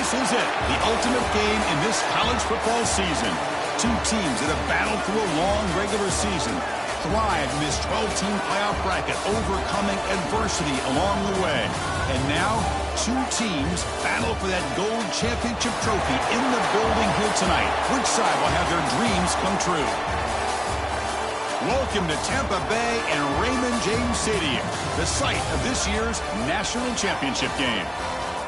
This is it, the ultimate game in this college football season. Two teams that have battled through a long regular season, thrived in this 12-team playoff bracket, overcoming adversity along the way. And now, two teams battle for that gold championship trophy in the building here tonight. Which side will have their dreams come true? Welcome to Tampa Bay and Raymond James Stadium, the site of this year's national championship game.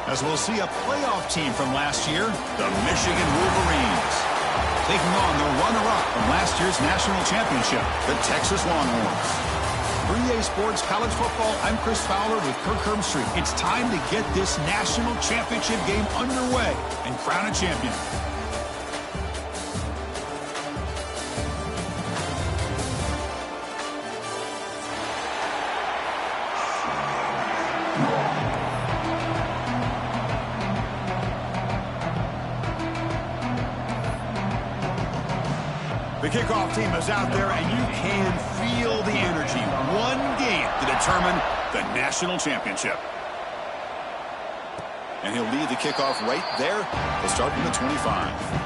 As we'll see a playoff team from last year, the Michigan Wolverines, taking on the runner-up from last year's national championship, the Texas Longhorns. For EA Sports College Football, I'm Chris Fowler with Kirk Herbstreit. It's time to get this national championship game underway and crown a champion. The kickoff team is out there, and you can feel the energy. One game to determine the national championship. And he'll lead the kickoff right there. They'll start from the 25.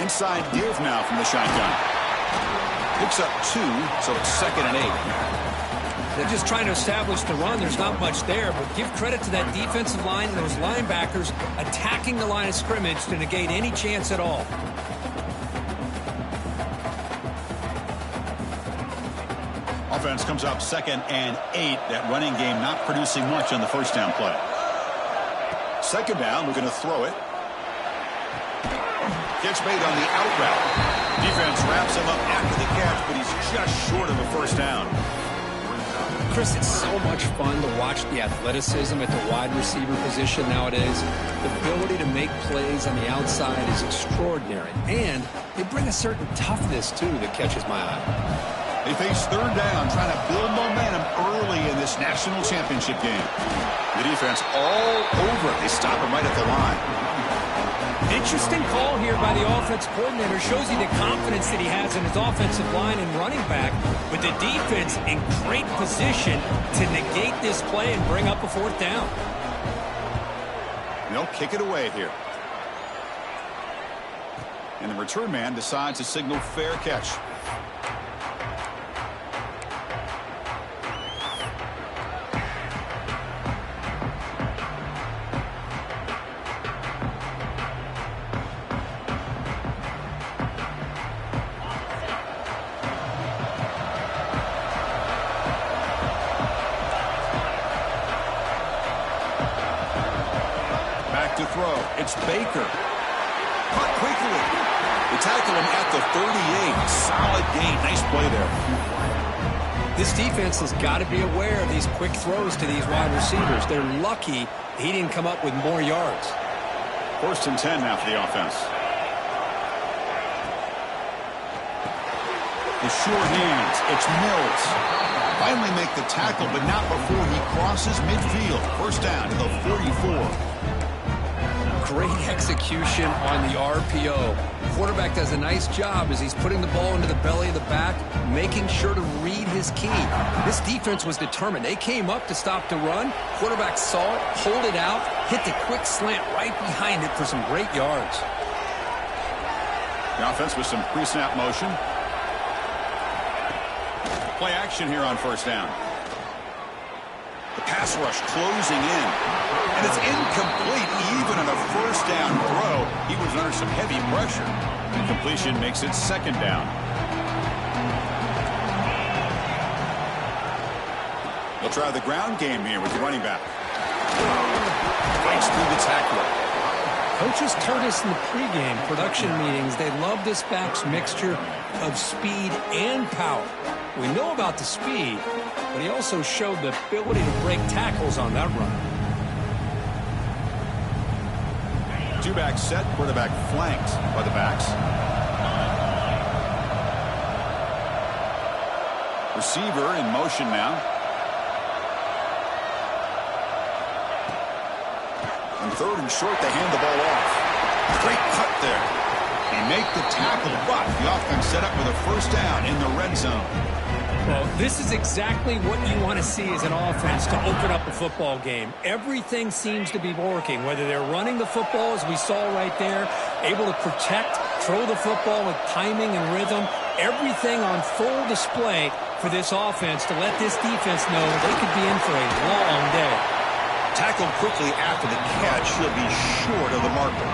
Inside give now from the shotgun. Picks up 2, so it's 2nd and 8. They're just trying to establish the run. There's not much there, but give credit to that defensive line and those linebackers attacking the line of scrimmage to negate any chance at all. Offense comes up 2nd and 8. That running game not producing much on the first down play. 2nd down, we're going to throw it. Gets made on the out route. Defense wraps him up after the catch, but he's just short of a first down. Chris, it's so much fun to watch the athleticism at the wide receiver position nowadays. The ability to make plays on the outside is extraordinary, and they bring a certain toughness, too, that catches my eye. They face 3rd down, trying to build momentum early in this national championship game. The defense all over it. They stop him right at the line. Interesting call here by the offense coordinator. Shows you the confidence that he has in his offensive line and running back, with the defense in great position to negate this play and bring up a 4th down. They'll kick it away here. And the return man decides to signal fair catch. To throw. It's Baker. Caught quickly. They tackle him at the 38. Solid gain. Nice play there. This defense has got to be aware of these quick throws to these wide receivers. They're lucky he didn't come up with more yards. 1st and 10 now for the offense. The sure hands. It's Mills. Finally make the tackle, but not before he crosses midfield. First down to the 44. Great execution on the RPO. Quarterback does a nice job as he's putting the ball into the belly of the back, making sure to read his key. This defense was determined. They came up to stop the run. Quarterback saw it, pulled it out, hit the quick slant right behind it for some great yards. The offense with some pre-snap motion. Play action here on 1st down. The pass rush closing in. And it's incomplete even on a 1st down throw. He was under some heavy pressure. The completion makes it 2nd down. They'll try the ground game here with the running back. Fights through the tackler. Coaches told us in the pregame production meetings they love this back's mixture of speed and power. We know about the speed, but he also showed the ability to break tackles on that run. 2-back set, quarterback flanked by the backs. Receiver in motion now. On 3rd and short, they hand the ball off. Great cut there. They make the tackle, but the offense set up with a first down in the red zone. Well, this is exactly what you want to see as an offense to open up a football game. Everything seems to be working, whether they're running the football, as we saw right there, able to protect, throw the football with timing and rhythm, everything on full display for this offense to let this defense know they could be in for a long day. Tackled quickly after the catch. He'll be short of the marker.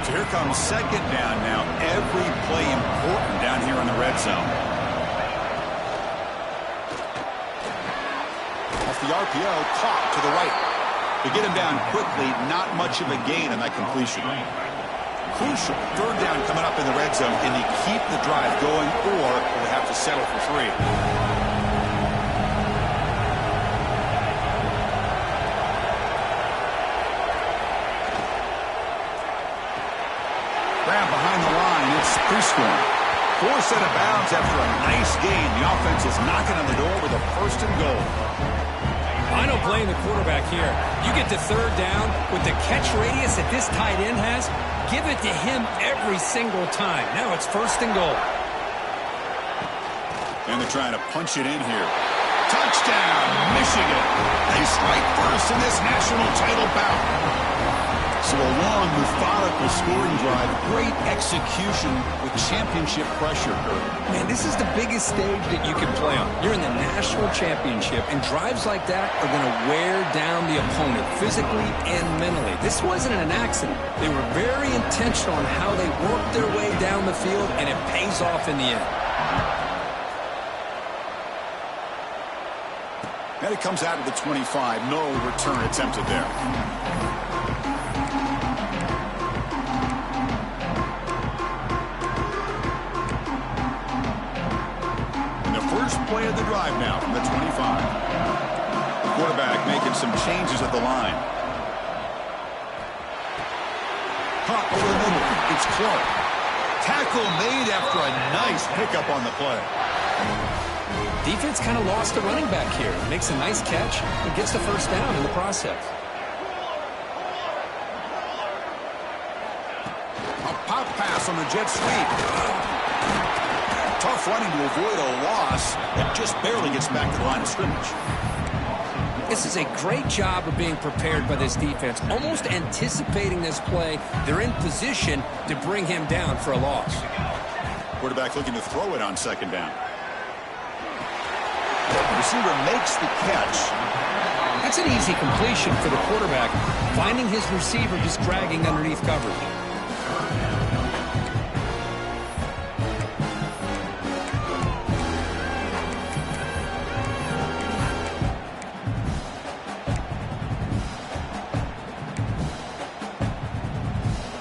So here comes 2nd down now. Every play important down here in the red zone. Off the RPO, caught to the right. To get him down quickly, not much of a gain on that completion. Crucial 3rd down coming up in the red zone. Can you keep the drive going, or will they have to settle for 3? Grab behind the line. It's Prescorn. 4 set of bounds after a nice gain. The offense is knocking on the door with a 1st and goal. I don't blame the quarterback here. You get to 3rd down with the catch radius that this tight end has, give it to him every single time. Now it's 1st and goal. And they're trying to punch it in here. Touchdown, Michigan. They strike first in this national title bout. So a long, methodical scoring drive. Great execution with championship pressure. Man, this is the biggest stage that you can play on. You're in the national championship, and drives like that are going to wear down the opponent physically and mentally. This wasn't an accident. They were very intentional on how they worked their way down the field, and it pays off in the end. And it comes out of the 25. No return attempted there. First play of the drive now from the 25. The quarterback making some changes at the line. Caught over the middle. It's Clark. Tackle made after a nice pickup on the play. Defense kind of lost the running back here. Makes a nice catch and gets the 1st down in the process. A pop pass on the jet sweep. Tough running to avoid a loss and just barely gets back to the line of scrimmage. This is a great job of being prepared by this defense, almost anticipating this play. They're in position to bring him down for a loss. Quarterback looking to throw it on 2nd down. The receiver makes the catch. That's an easy completion for the quarterback, finding his receiver just dragging underneath coverage.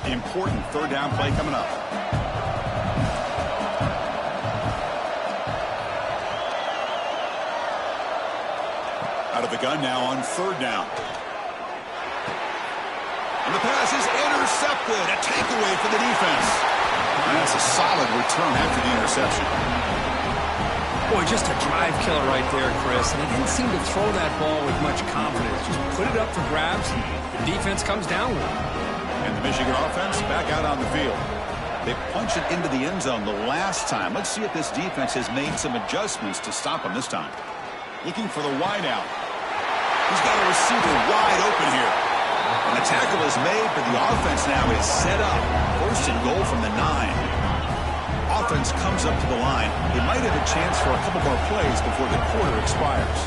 Important 3rd down play coming up. Out of the gun now on 3rd down. And the pass is intercepted. A takeaway for the defense. And that's a solid return after the interception. Boy, just a drive killer right there, Chris. And he didn't seem to throw that ball with much confidence. Just put it up for grabs, and the defense comes down with it. And the Michigan offense back out on the field. They punched it into the end zone the last time. Let's see if this defense has made some adjustments to stop them this time. Looking for the wide out. He's got a receiver wide open here. And the tackle is made, but the offense now is set up. 1st and goal from the 9. Offense comes up to the line. They might have a chance for a couple more plays before the quarter expires.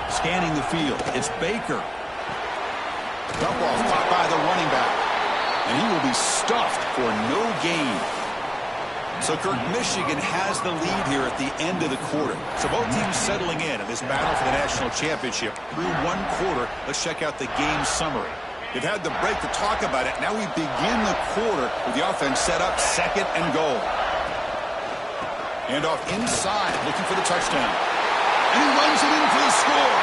Scanning the field. It's Baker. Dump off caught by the running back. And he will be stuffed for no gain. So, Kirk, Michigan has the lead here at the end of the quarter. So both teams settling in this battle for the national championship. Through 1 quarter, let's check out the game summary. They've had the break to talk about it. Now we begin the quarter with the offense set up 2nd and goal. Handoff inside, looking for the touchdown. And he runs it in for the score.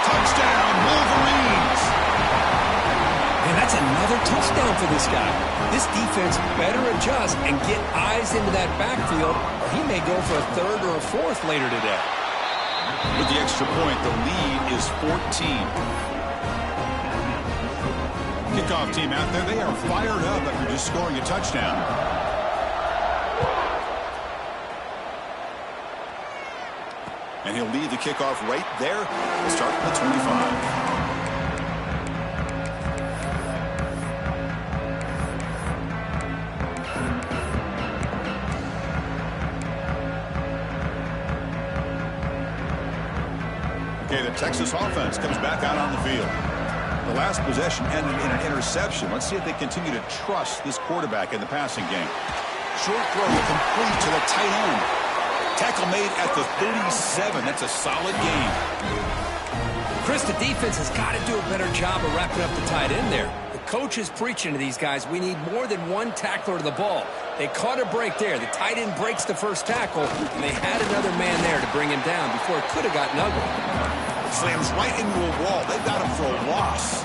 Touchdown, Wolverines. And that's enough another touchdown for this guy. This defense better adjust and get eyes into that backfield, or he may go for a third or a fourth later today. With the extra point, the lead is 14. Kickoff team out there, they are fired up after just scoring a touchdown. And he'll lead the kickoff right there. We'll start at the 25. Okay, the Texas offense comes back out on the field. The last possession ended in an interception. Let's see if they continue to trust this quarterback in the passing game. Short throw complete to the tight end. Tackle made at the 37. That's a solid gain. Chris, the defense has got to do a better job of wrapping up the tight end there. The coach is preaching to these guys, we need more than one tackler to the ball. They caught a break there. The tight end breaks the first tackle, and they had another man there to bring him down before it could have gotten ugly. Slams right into a wall. They've got him for a loss.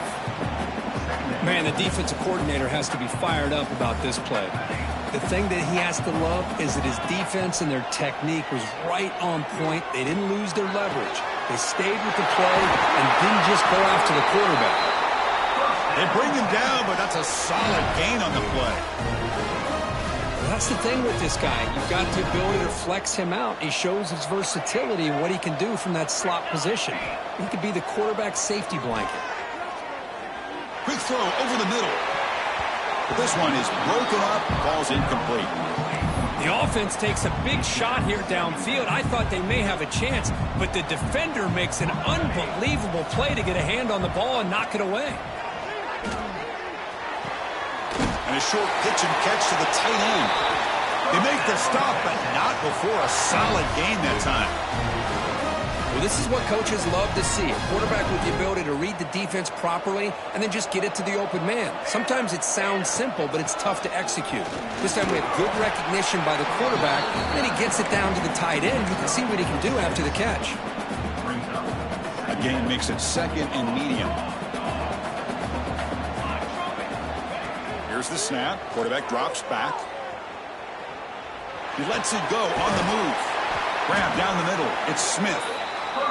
Man, the defensive coordinator has to be fired up about this play. The thing that he has to love is that his defense and their technique was right on point. They didn't lose their leverage. They stayed with the play and didn't just go after the quarterback. They bring him down, but that's a solid gain on the play. Well, that's the thing with this guy. You've got the ability to flex him out. He shows his versatility and what he can do from that slot position. He could be the quarterback safety blanket. Quick throw over the middle. This one is broken up, falls incomplete. The offense takes a big shot here downfield. I thought they may have a chance, but the defender makes an unbelievable play to get a hand on the ball and knock it away. And a short pitch and catch to the tight end. They make the stop, but not before a solid gain that time. Well, this is what coaches love to see. A quarterback with the ability to read the defense properly and then just get it to the open man. Sometimes it sounds simple, but it's tough to execute. This time we have good recognition by the quarterback, and then he gets it down to the tight end. You can see what he can do after the catch. A gain makes it second and medium. Here's the snap. Quarterback drops back. He lets it go on the move. Grab down the middle. It's Smith.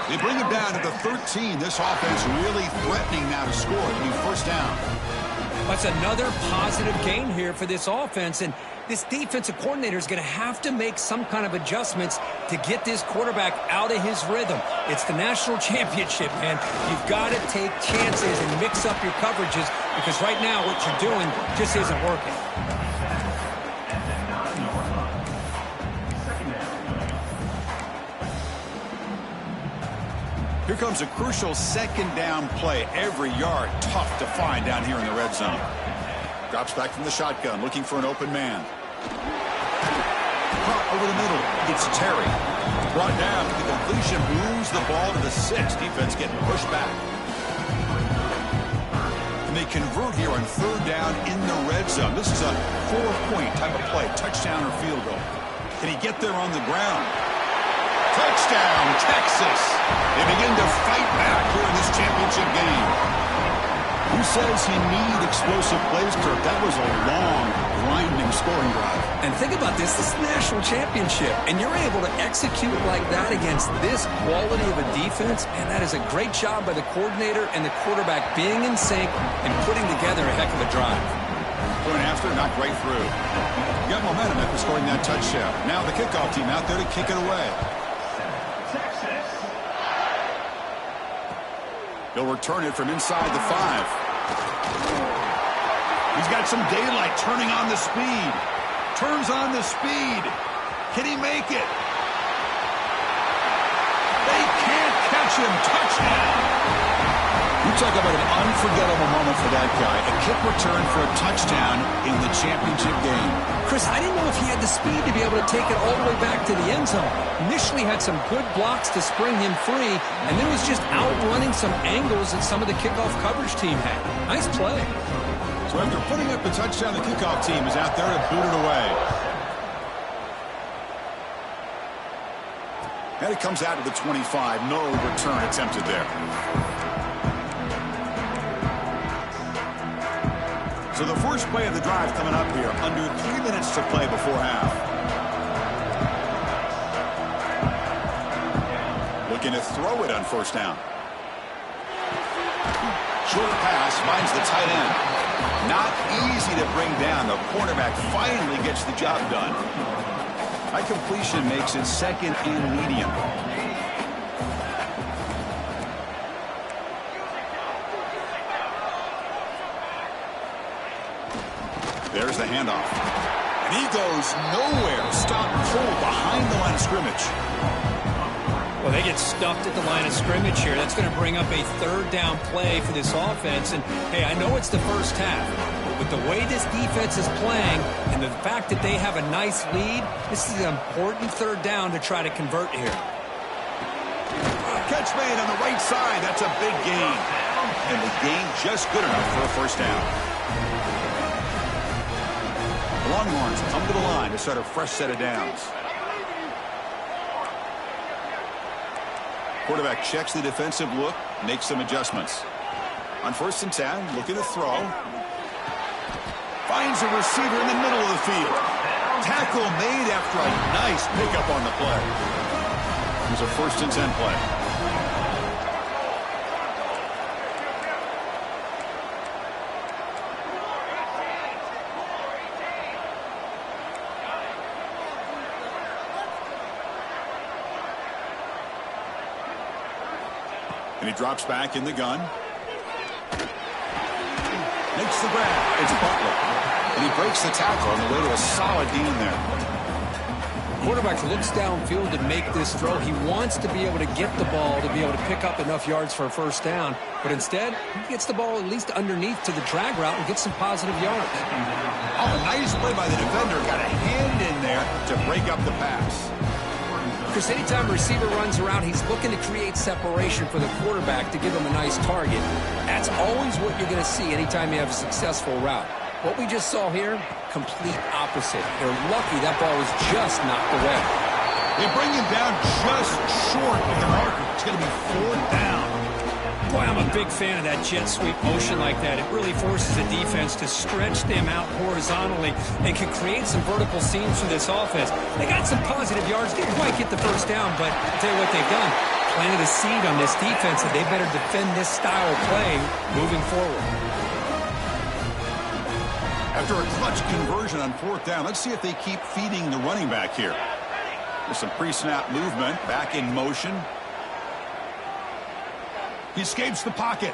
They bring him down to the 13. This offense really threatening now to score. It'll be first down. That's another positive gain here for this offense, and this defensive coordinator is going to have to make some kind of adjustments to get this quarterback out of his rhythm. It's the national championship, man. You've got to take chances and mix up your coverages because right now what you're doing just isn't working. Here comes a crucial second down play. Every yard tough to find down here in the red zone. Drops back from the shotgun, looking for an open man. Caught over the middle. It's Terry. Brought down to the completion, moves the ball to the 6. Defense getting pushed back. And they convert here on third down in the red zone. This is a 4-point type of play, touchdown or field goal. Can he get there on the ground? Touchdown, Texas. They begin to fight back here in this championship game. Who says he needs explosive plays, Kirk? That was a long, grinding scoring drive. And think about this. This is the national championship, and you're able to execute like that against this quality of a defense, and that is a great job by the coordinator and the quarterback being in sync and putting together a heck of a drive. Going after, not right through. Got momentum after scoring that touchdown. Now the kickoff team out there to kick it away. He'll return it from inside the 5. He's got some daylight turning on the speed. Turns on the speed. Can he make it? They can't catch him. Touchdown. You talk about an unforgettable moment for that guy. A kick return for a touchdown in the championship game. Chris, I didn't know if he had the speed to be able to take it all the way back to the end zone. Initially had some good blocks to spring him free, and then was just outrunning some angles that some of the kickoff coverage team had. Nice play. So after putting up the touchdown, the kickoff team is out there to boot it away. And it comes out to the 25. No return attempted there. So the first play of the drive coming up here. Under 3 minutes to play before half. Looking to throw it on first down. Short pass finds the tight end. Not easy to bring down. The cornerback finally gets the job done. High completion makes it second and medium. There's the handoff. And he goes nowhere. Stopped cold behind the line of scrimmage. Well, they get stuffed at the line of scrimmage here. That's going to bring up a third down play for this offense. And, hey, I know it's the first half, but with the way this defense is playing and the fact that they have a nice lead, this is an important third down to try to convert here. Catch made on the right side. That's a big gain. And the gain just good enough for a first down. Longhorns come to the line to start a fresh set of downs. Quarterback checks the defensive look, makes some adjustments. On first and 10, looking to throw. Finds a receiver in the middle of the field. Tackle made after a nice pickup on the play. Here's a first and 10 play. And he drops back in the gun. Makes the grab. It's Butler. And he breaks the tackle on the way to a solid gain there. Quarterback looks downfield to make this throw. He wants to be able to get the ball to be able to pick up enough yards for a first down. But instead, he gets the ball at least underneath to the drag route and gets some positive yards. Oh, a nice play by the defender. Got a hand in there to break up the pass. Chris, anytime a receiver runs around, he's looking to create separation for the quarterback to give him a nice target. That's always what you're going to see anytime you have a successful route. What we just saw here, complete opposite. They're lucky that ball was just knocked away. They bring him down just short of the marker. It's going to be fourth down. Boy, I'm a big fan of that jet sweep motion like that. It really forces the defense to stretch them out horizontally and can create some vertical seams for this offense. They got some positive yards. Didn't quite get the first down, but I'll tell you what they've done. Planted a seed on this defense that they better defend this style of play moving forward. After a clutch conversion on fourth down, let's see if they keep feeding the running back here. There's some pre-snap movement, back in motion. He escapes the pocket.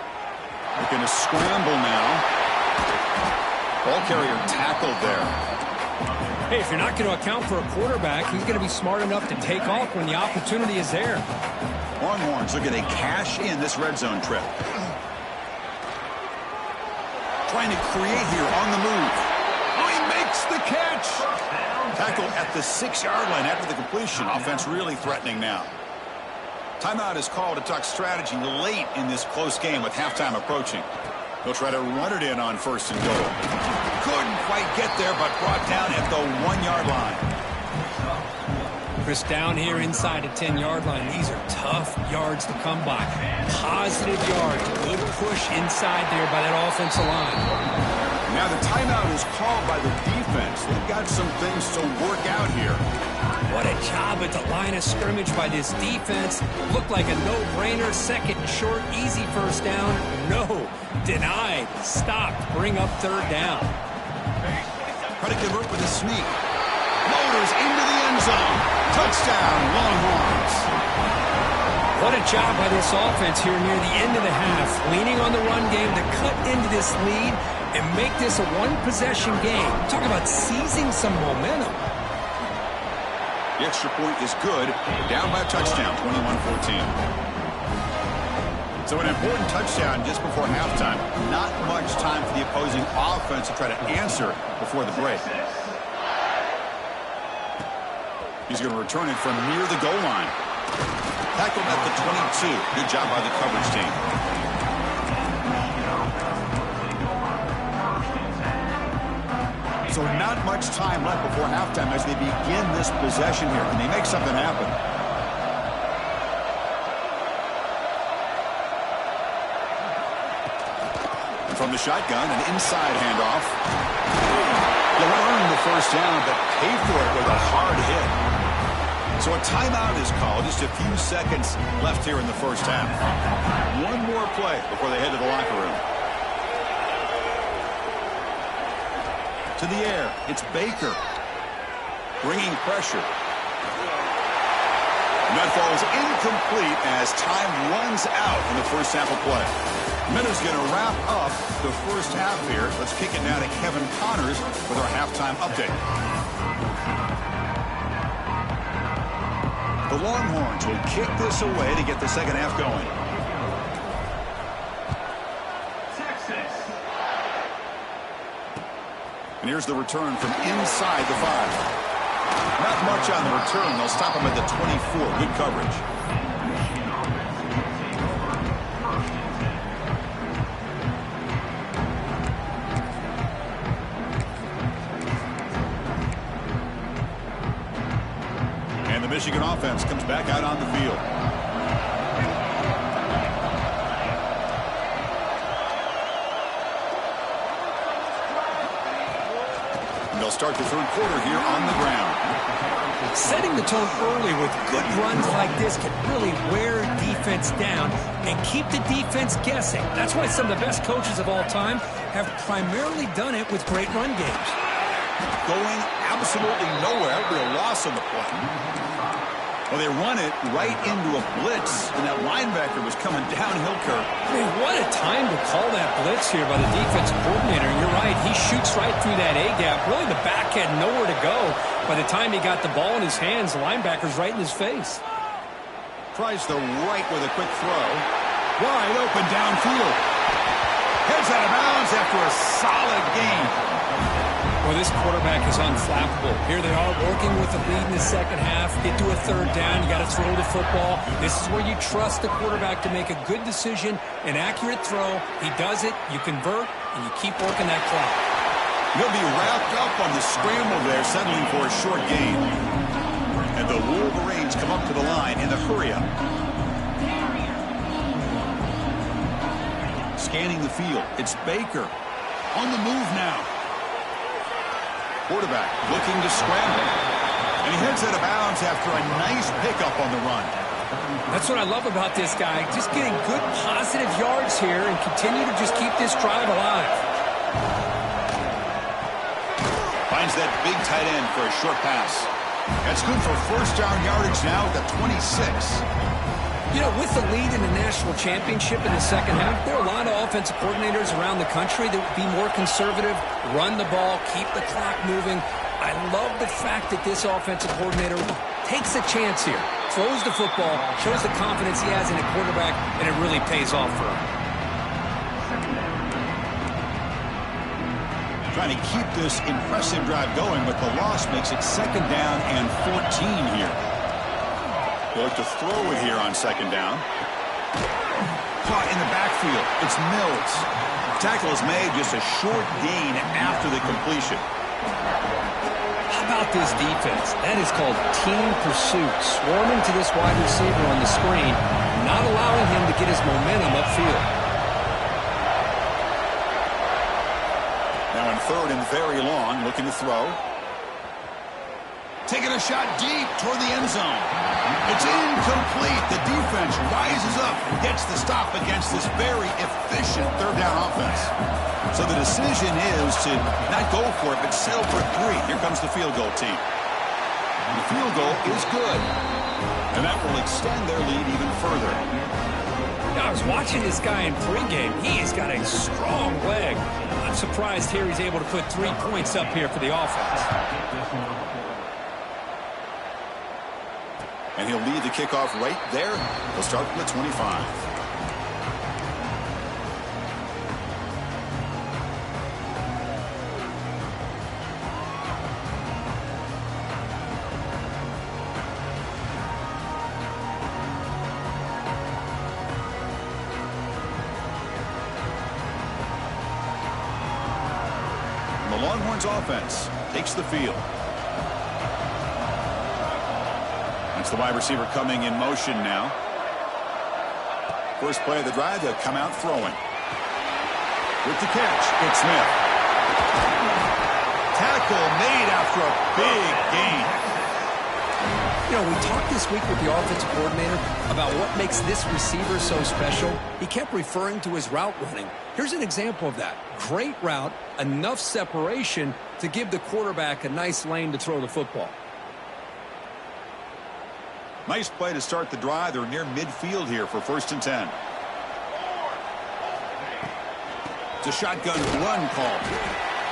They're going to scramble now. Ball carrier tackled there. Hey, if you're not going to account for a quarterback, he's going to be smart enough to take off when the opportunity is there. Longhorns looking to cash in this red zone trip. Trying to create here on the move. Oh, he makes the catch. Tackle at the 6-yard line after the completion. Offense really threatening now. Timeout is called to talk strategy late in this close game with halftime approaching. They'll try to run it in on first and goal. Couldn't quite get there, but brought down at the 1-yard line. Chris, down here inside the 10-yard line, these are tough yards to come by. Positive yards, good push inside there by that offensive line. Now the timeout is called by the defense. They've got some things to work out here. What a job at the line of scrimmage by this defense. Looked like a no-brainer. Second and short, easy first down. No, denied, stopped, bring up third down. Try to convert with a sneak. Motors into the end zone. Touchdown, Longhorns. What a job by this offense here near the end of the half. Leaning on the run game to cut into this lead and make this a one-possession game. Talk about seizing some momentum. The extra point is good. Down by a touchdown, 21-14. So an important touchdown just before halftime. Not much time for the opposing offense to try to answer before the break. He's going to return it from near the goal line. Tackled at the 22. Good job by the coverage team. So not much time left before halftime as they begin this possession here. And they make something happen. from the shotgun, an inside handoff. They'll earn the first down, but pay for it with a hard hit. So a timeout is called. Just a few seconds left here in the first half. One more play before they head to the locker room. To the air, it's Baker. Bringing pressure. And that falls incomplete as time runs out in the first half of play. Minutes going to wrap up the first half here. Let's kick it now to Kevin Connors with our halftime update. The Longhorns will kick this away to get the second half going. And here's the return from inside the 5. Not much on the return. They'll stop him at the 24. Good coverage. And the Michigan offense comes back out on the field. They'll start the third quarter here on the ground. Setting the tone early with good runs like this can really wear defense down and keep the defense guessing. That's why some of the best coaches of all time have primarily done it with great run games. Going absolutely nowhere. Real loss on the play. Well, they run it right into a blitz, and that linebacker was coming downhill curve. I mean, what a time to call that blitz here by the defensive coordinator. You're right. He shoots right through that A-gap. Really, the back had nowhere to go. By the time he got the ball in his hands, the linebacker's right in his face. Tries the right with a quick throw. Wide open downfield. Heads out of bounds after a solid gain. Well, this quarterback is unflappable. Here they are working with the lead in the second half. Get to a third down. You got to throw the football. This is where you trust the quarterback to make a good decision, an accurate throw. He does it. You convert, and you keep working that clock. He'll be wrapped up on the scramble there, settling for a short gain. And the Wolverines come up to the line in the hurry-up. Scanning the field. It's Baker on the move now. Quarterback looking to scramble. And he heads out of bounds after a nice pickup on the run. That's what I love about this guy. Just getting good positive yards here and continue to just keep this drive alive. Finds that big tight end for a short pass. That's good for first down yardage now at the 26. You know, with the lead in the national championship in the second half, there are a lot of offensive coordinators around the country that would be more conservative, run the ball, keep the clock moving. I love the fact that this offensive coordinator takes a chance here, throws the football, shows the confidence he has in a quarterback, and it really pays off for him. Trying to keep this impressive drive going, but the loss makes it second down and 14 here. They look to throw it here on second down. Caught in the backfield. It's Mills. Tackle is made, just a short gain after the completion. How about this defense? That is called team pursuit. Swarming to this wide receiver on the screen, not allowing him to get his momentum upfield. Now in third and very long, looking to throw. Taking a shot deep toward the end zone. It's incomplete. The defense rises up, gets the stop against this very efficient third down offense. So the decision is to not go for it, but settle for 3. Here comes the field goal team. And the field goal is good. And that will extend their lead even further. I was watching this guy in pregame. He's got a strong leg. I'm surprised here he's able to put 3 points up here for the offense. And he'll lead the kickoff right there. He'll start from the 25. And the Longhorns offense takes the field. That's the wide receiver coming in motion now. First play of the drive, they'll come out throwing. With the catch, it's Smith. Tackle made after a big gain. You know, we talked this week with the offensive coordinator about what makes this receiver so special. He kept referring to his route running. Here's an example of that. Great route, enough separation to give the quarterback a nice lane to throw the football. Nice play to start the drive. They're near midfield here for 1st and 10. It's a shotgun run call.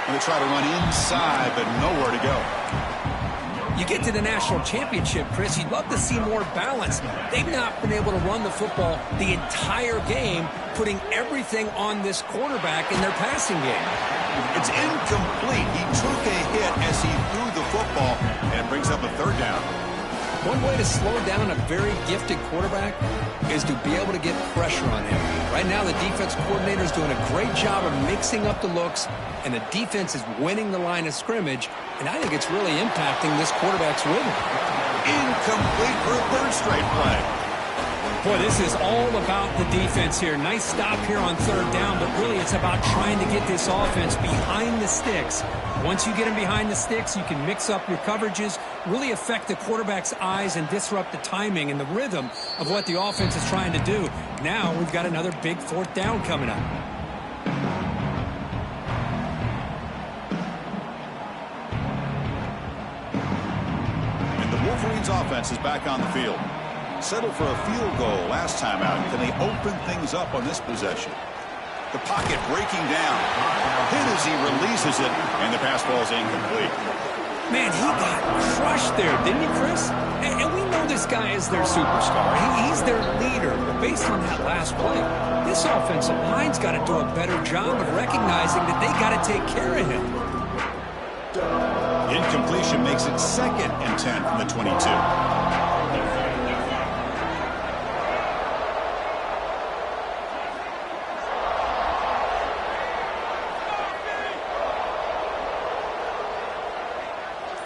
Going to try to run inside, but nowhere to go. You get to the national championship, Chris, you'd love to see more balance. They've not been able to run the football the entire game, putting everything on this quarterback in their passing game. It's incomplete. He took a hit as he threw the football, and it brings up a 3rd down. One way to slow down a very gifted quarterback is to be able to get pressure on him. Right now, the defense coordinator is doing a great job of mixing up the looks, and the defense is winning the line of scrimmage, and I think it's really impacting this quarterback's rhythm. Incomplete for a 3rd straight play. Boy, this is all about the defense here. Nice stop here on 3rd down, but really it's about trying to get this offense behind the sticks. Once you get them behind the sticks, you can mix up your coverages, really affect the quarterback's eyes and disrupt the timing and the rhythm of what the offense is trying to do. Now we've got another big 4th down coming up. And the Wolverines offense is back on the field. Settled for a field goal last time out. Can they open things up on this possession? The pocket breaking down. Hit as he releases it, and the pass ball is incomplete. Man, he got crushed there, didn't he, Chris? And we know this guy is their superstar. He's their leader. But based on that last play, this offensive line's got to do a better job of recognizing that they got to take care of him. Incompletion makes it 2nd and 10 from the 22.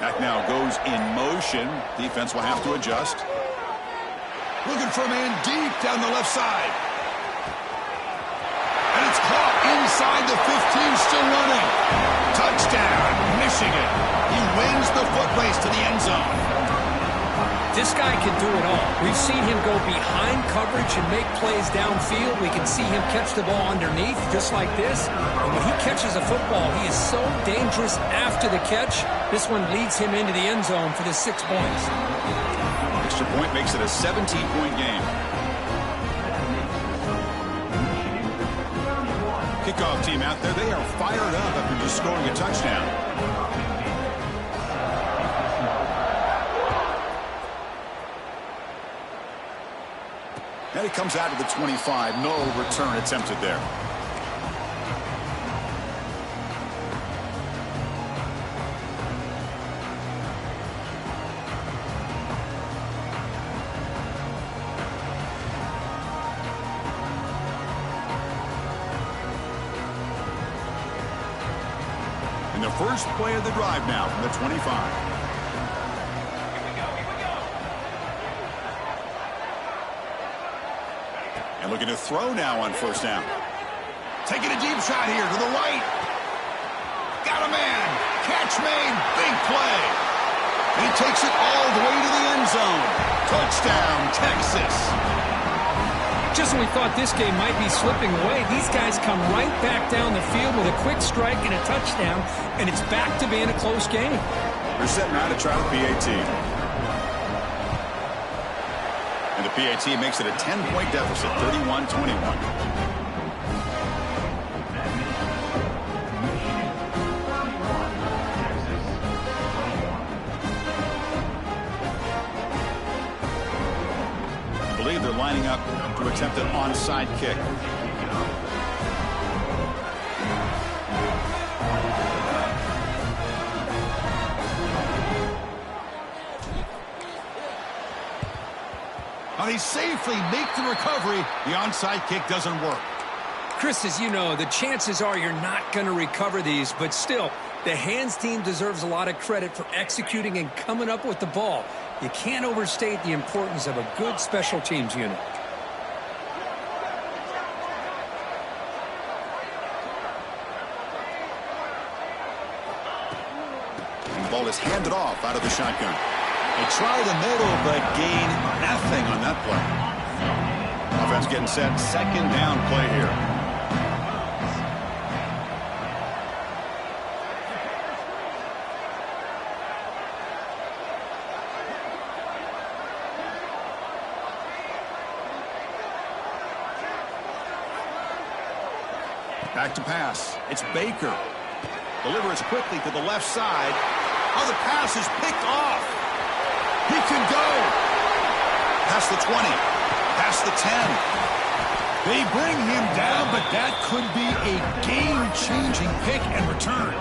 Back now goes in motion. Defense will have to adjust. Looking for a man deep down the left side. And it's caught inside the 15, still running. Touchdown, Michigan. He wins the foot race to the end zone. This guy can do it all. We've seen him go behind coverage and make plays downfield. We can see him catch the ball underneath just like this. And when he catches a football, he is so dangerous after the catch. This one leads him into the end zone for the 6 points. Extra point makes it a 17-point game. Kickoff team out there, they are fired up after just scoring a touchdown. And he comes out to the 25. No return attempted there. And the first play of the drive now from the 25. And looking to throw now on 1st down. Taking a deep shot here to the right. Got a man. Catch made. Big play. He takes it all the way to the end zone. Touchdown, Texas. Just when we thought this game might be slipping away, these guys come right back down the field with a quick strike and a touchdown, and it's back to being a close game. They're setting out to try the PAT. And the PAT makes it a 10-point deficit, 31-21. I believe they're lining up to attempt an onside kick. They safely make the recovery. The onside kick doesn't work. Chris, as you know, the chances are you're not going to recover these, but still, the hands team deserves a lot of credit for executing and coming up with the ball. You can't overstate the importance of a good special teams unit. Ball is handed off out of the shotgun. They try the middle, but gain nothing on that play. Offense getting set. Second down play here. Back to pass. It's Baker. Delivers quickly to the left side. Oh, the pass is picked off. He can go. Past the 20. Past the 10. They bring him down, but that could be a game-changing pick and return.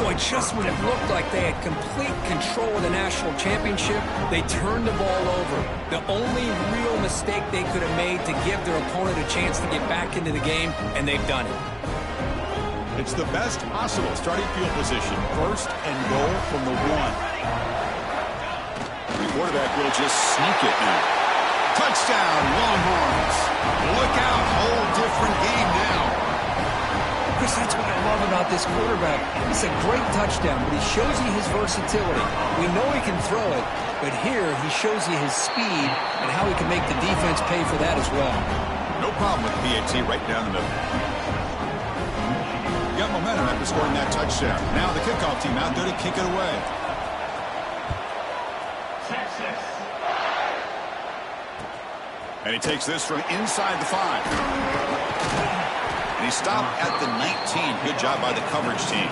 Boy, just when it looked like they had complete control of the national championship, they turned the ball over. The only real mistake they could have made to give their opponent a chance to get back into the game, and they've done it. It's the best possible starting field position. First and goal from the 1. The quarterback will just sneak it now. Touchdown, Longhorns. Look out, whole different game now. Chris, that's what I love about this quarterback. It's a great touchdown, but he shows you his versatility. We know he can throw it, but here he shows you his speed and how he can make the defense pay for that as well. No problem with the PAT right down the middle. Got momentum after scoring that touchdown. Now the kickoff team out there to kick it away. And he takes this from inside the 5. And he stopped at the 19. Good job by the coverage team.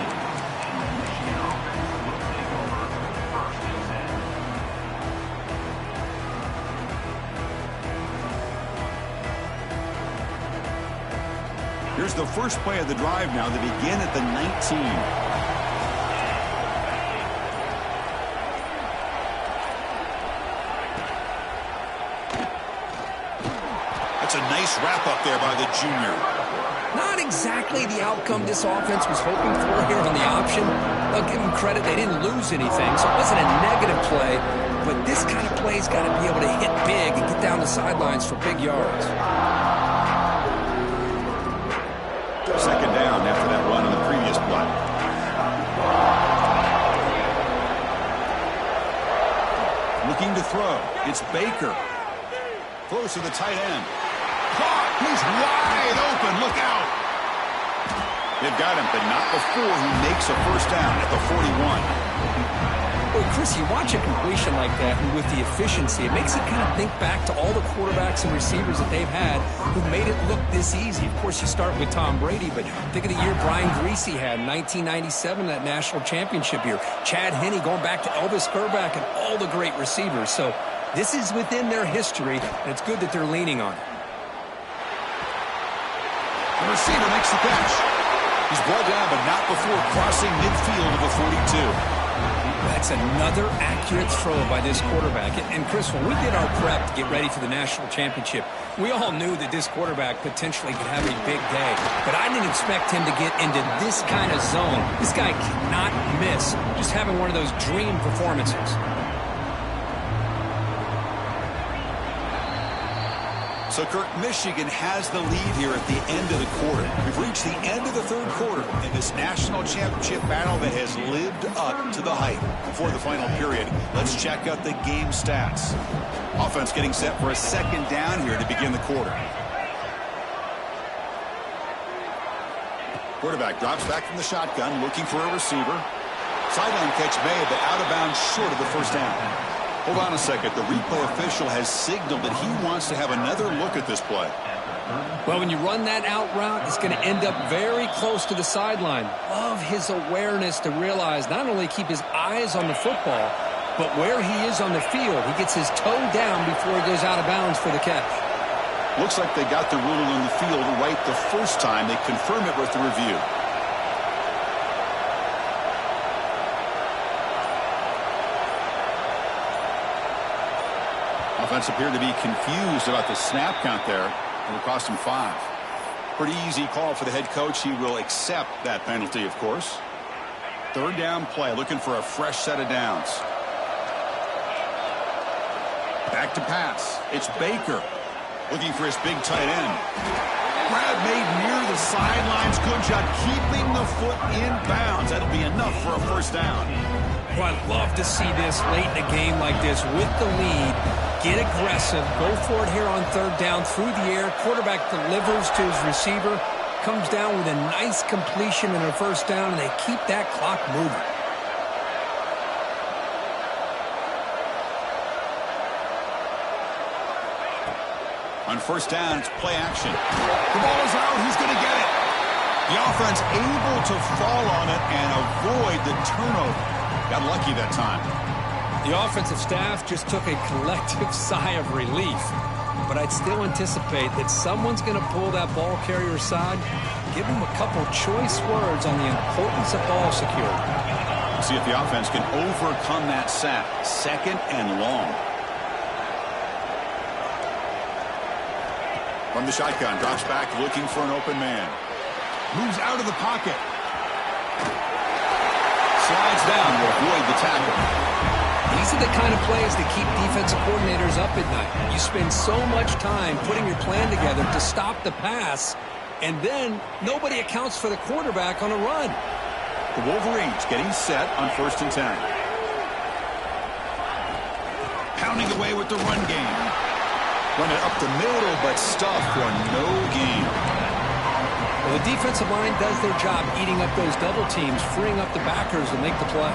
Here's the first play of the drive now. They begin at the 19. That's a nice wrap up there by the junior. Not exactly the outcome this offense was hoping for here on the option. I'll give them credit. They didn't lose anything, so it wasn't a negative play. But this kind of play's got to be able to hit big and get down the sidelines for big yards. Second down after that run on the previous play. Looking to throw. It's Baker. Throws to the tight end. Caught. He's wide open. Look out. They've got him, but not before he makes a first down at the 41. Well, Chris, you watch a completion like that, and with the efficiency, it makes you kind of think back to all the quarterbacks and receivers that they've had who made it look this easy. Of course, you start with Tom Brady, but think of the year Brian Breezy had in 1997, that national championship year. Chad Henne going back to Elvis Grbac and all the great receivers. So this is within their history, and it's good that they're leaning on it. The receiver makes the catch. He's brought down, but not before crossing midfield of the 42. That's another accurate throw by this quarterback. And Chris, when we did our prep to get ready for the national championship, we all knew that this quarterback potentially could have a big day. But I didn't expect him to get into this kind of zone. This guy cannot miss. Just having one of those dream performances. So, Kirk, Michigan has the lead here at the end of the quarter. We've reached the end of the third quarter in this national championship battle that has lived up to the hype. Before the final period, let's check out the game stats. Offense getting set for a second down here to begin the quarter. Quarterback drops back from the shotgun, looking for a receiver. Sideline catch made, but out of bounds short of the first down. Hold on a second. The replay official has signaled that he wants to have another look at this play. Well, when you run that out route, it's going to end up very close to the sideline. Love his awareness to realize not only keep his eyes on the football, but where he is on the field. He gets his toe down before he goes out of bounds for the catch. Looks like they got the ruling on the field right the first time. They confirm it with the review. Offense appeared to be confused about the snap count there. It will cost him 5. Pretty easy call for the head coach. He will accept that penalty, of course. Third down play, looking for a fresh set of downs. Back to pass. It's Baker looking for his big tight end. Grab made near the sidelines. Good job keeping the foot in bounds. That'll be enough for a first down. Well, I'd love to see this late in a game like this with the lead. Get aggressive. Go for it here on third down through the air. Quarterback delivers to his receiver. Comes down with a nice completion and a first down, and they keep that clock moving. On first down, it's play action. The ball is out. He's going to get it. The offense able to fall on it and avoid the turnover. Got lucky that time. The offensive staff just took a collective sigh of relief. But I'd still anticipate that someone's going to pull that ball carrier aside, give him a couple choice words on the importance of ball security. We'll see if the offense can overcome that sack. Second and long. From the shotgun, drops back looking for an open man. Moves out of the pocket. Slides down to avoid the tackle. These are the kind of plays that keep defensive coordinators up at night. You spend so much time putting your plan together to stop the pass, and then nobody accounts for the quarterback on a run. The Wolverines getting set on 1st and 10. Pounding away with the run game. Run it up the middle, but stuff for no gain. Well, the defensive line does their job eating up those double teams, freeing up the backers to make the play.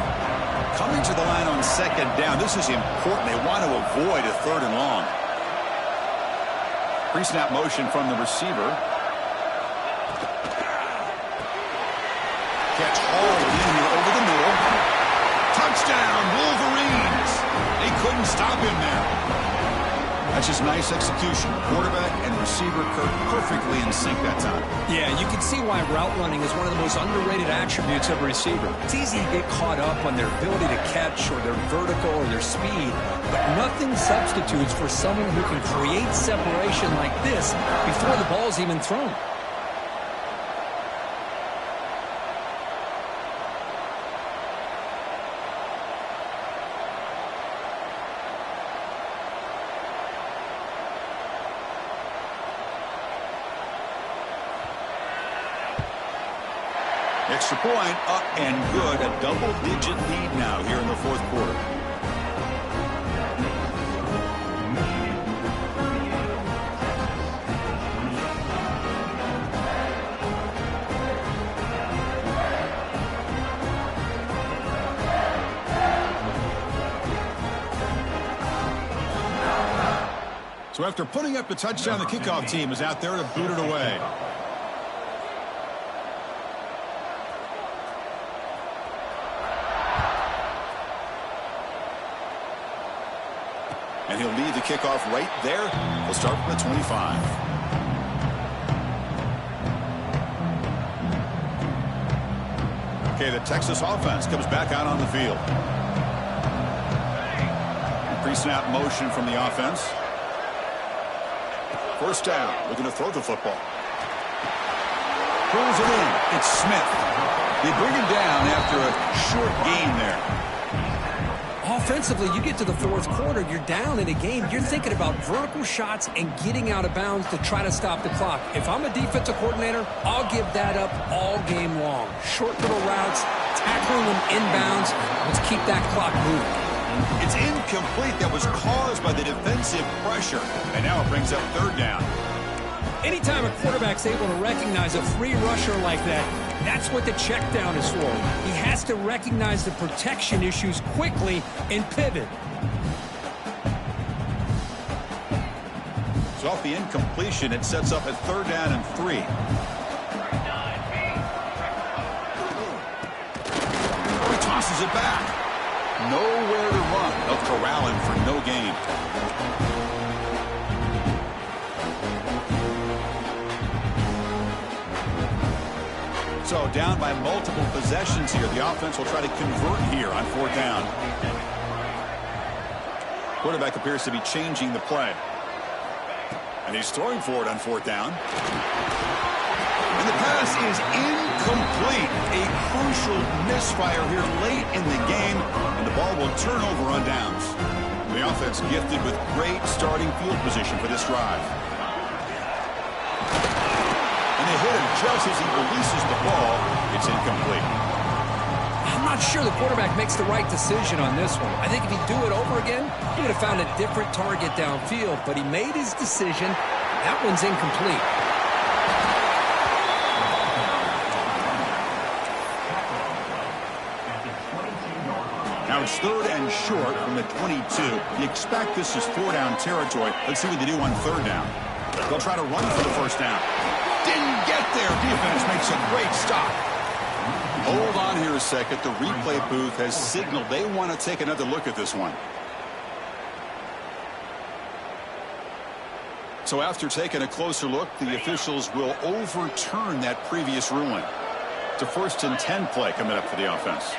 Coming to the line on second down. This is important. They want to avoid a third and long. Pre-snap motion from the receiver. Catch hauled in here over the middle. Touchdown, Wolverines. They couldn't stop him there. That's just nice execution. Quarterback and receiver perfectly in sync that time. Yeah, you can see why route running is one of the most underrated attributes of a receiver. It's easy to get caught up on their ability to catch or their vertical or their speed, but nothing substitutes for someone who can create separation like this before the ball's even thrown. Extra point, up and good. A double-digit lead now here in the 4th quarter. So after putting up the touchdown, the kickoff team is out there to boot it away. And he'll lead the kickoff right there. He'll start from the 25. Okay, the Texas offense comes back out on the field. Pre-snap motion from the offense. First down, looking to throw the football. Pulls it in. It's Smith. They bring him down after a short gain there. Offensively, you get to the 4th quarter, you're down in a game, you're thinking about vertical shots and getting out of bounds to try to stop the clock. If I'm a defensive coordinator, I'll give that up all game long. Short little routes, tackling them inbounds. Let's keep that clock moving. It's incomplete. That was caused by the defensive pressure. And now it brings up 3rd down. Anytime a quarterback's able to recognize a free rusher like that, that's what the check down is for. He has to recognize the protection issues quickly and pivot. So off the incompletion, it sets up a 3rd down and 3. He tosses it back. Nowhere to run. They'll corral him for no gain. So down by multiple possessions here. The offense will try to convert here on 4th down. Quarterback appears to be changing the play. And he's throwing for it on 4th down. And the pass is incomplete. A crucial misfire here late in the game. And the ball will turn over on downs. The offense gifted with great starting field position for this drive. to hit him just as he releases the ball. It's incomplete. I'm not sure the quarterback makes the right decision on this one. I think if he'd do it over again, he would have found a different target downfield, but he made his decision. That one's incomplete. Now it's 3rd and short from the 22. You expect this is 4-down territory. Let's see what they do on 3rd down. They'll try to run for the 1st down. Didn't get there. Defense makes a great stop. Hold on here a second. The replay booth has signaled they want to take another look at this one. So after taking a closer look, the officials will overturn that previous ruling. It's a 1st and 10 play coming up for the offense.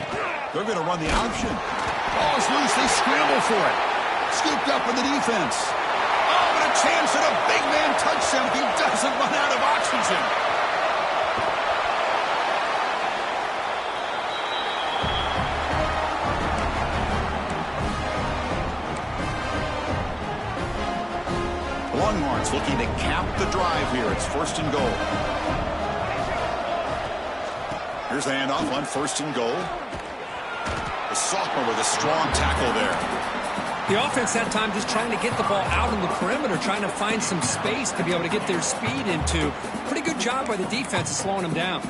They're going to run the option. Ball's loose. They scramble for it. Scooped up with the defense. Oh, and a chance at a big man touchdown. He doesn't run out of oxygen. Longhorns looking to cap the drive here. It's 1st and goal. Here's the handoff on 1st and goal. The sophomore with a strong tackle there. The offense that time just trying to get the ball out on the perimeter, trying to find some space to be able to get their speed into. Pretty good job by the defense of slowing them down.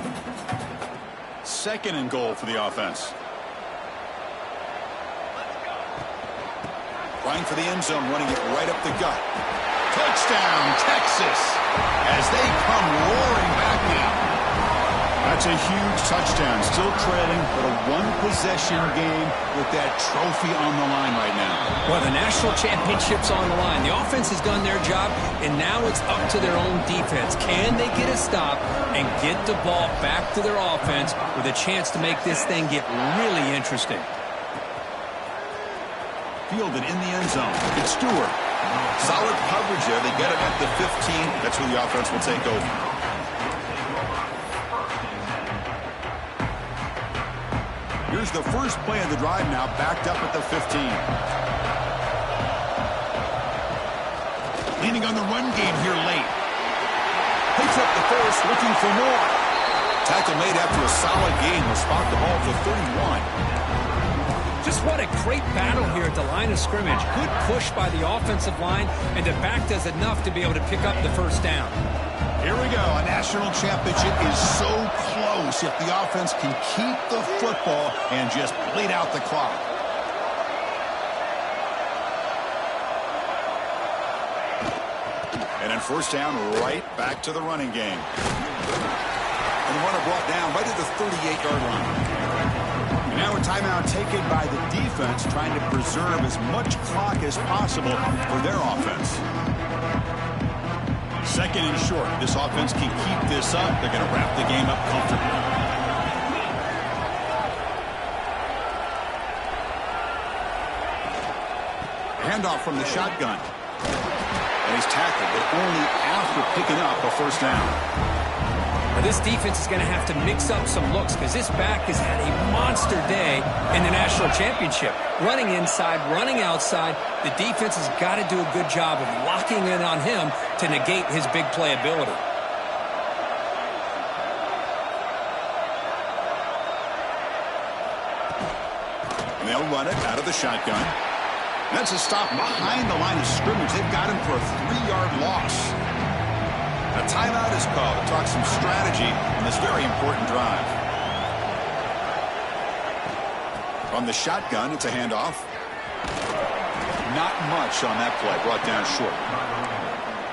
2nd and goal for the offense. Trying for the end zone, running it right up the gut. Touchdown, Texas, as they come roaring back now. That's a huge touchdown. Still trailing, but a one-possession game with that trophy on the line right now. Well, the national championship's on the line. The offense has done their job, and now it's up to their own defense. Can they get a stop and get the ball back to their offense with a chance to make this thing get really interesting? Fielded in the end zone. It's Stewart. Solid coverage there. They get him at the 15. That's where the offense will take over. Here's the first play of the drive now, backed up at the 15. Leaning on the run game here late. Picks up the first, looking for more. Tackle made after a solid gain. Will spot the ball for 31. Just what a great battle here at the line of scrimmage. Good push by the offensive line, and the back does enough to be able to pick up the 1st down. Here we go. A national championship is so close if the offense can keep the football and just bleed out the clock. And then 1st down, right back to the running game. And the runner brought down right at the 38-yard line. And now a timeout taken by the defense, trying to preserve as much clock as possible for their offense. 2nd and short. This offense can keep this up. They're going to wrap the game up comfortably. Handoff from the shotgun. And he's tackled, but only after picking up a 1st down. Now this defense is going to have to mix up some looks because this back has had a monster day in the national championship. Running inside, running outside. The defense has got to do a good job of locking in on him to negate his big play ability. And they'll run it out of the shotgun. That's a stop behind the line of scrimmage. They've got him for a 3-yard loss. A timeout is called to talk some strategy on this very important drive. On the shotgun, it's a handoff. Not much on that play, brought down short.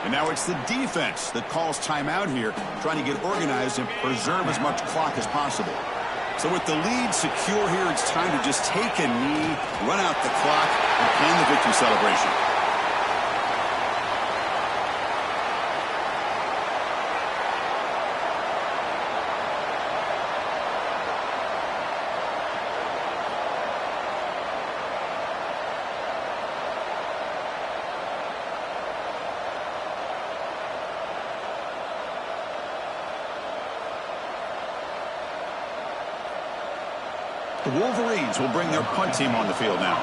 And now it's the defense that calls timeout here, trying to get organized and preserve as much clock as possible. So with the lead secure here, it's time to just take a knee, run out the clock, and plan the victory celebration. The Wolverines will bring their punt team on the field now.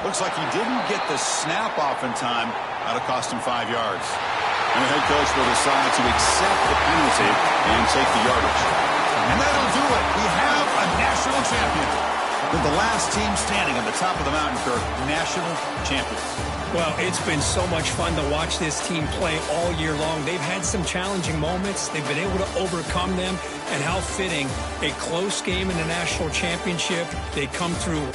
Looks like he didn't get the snap off in time. That'll cost him 5 yards. And the head coach will decide to accept the penalty and take the yardage. And that'll do it. We have a national champion. With the last team standing on the top of the mountain, Kirk, national champions. Well, it's been so much fun to watch this team play all year long. They've had some challenging moments. They've been able to overcome them. And how fitting, a close game in the national championship. They come through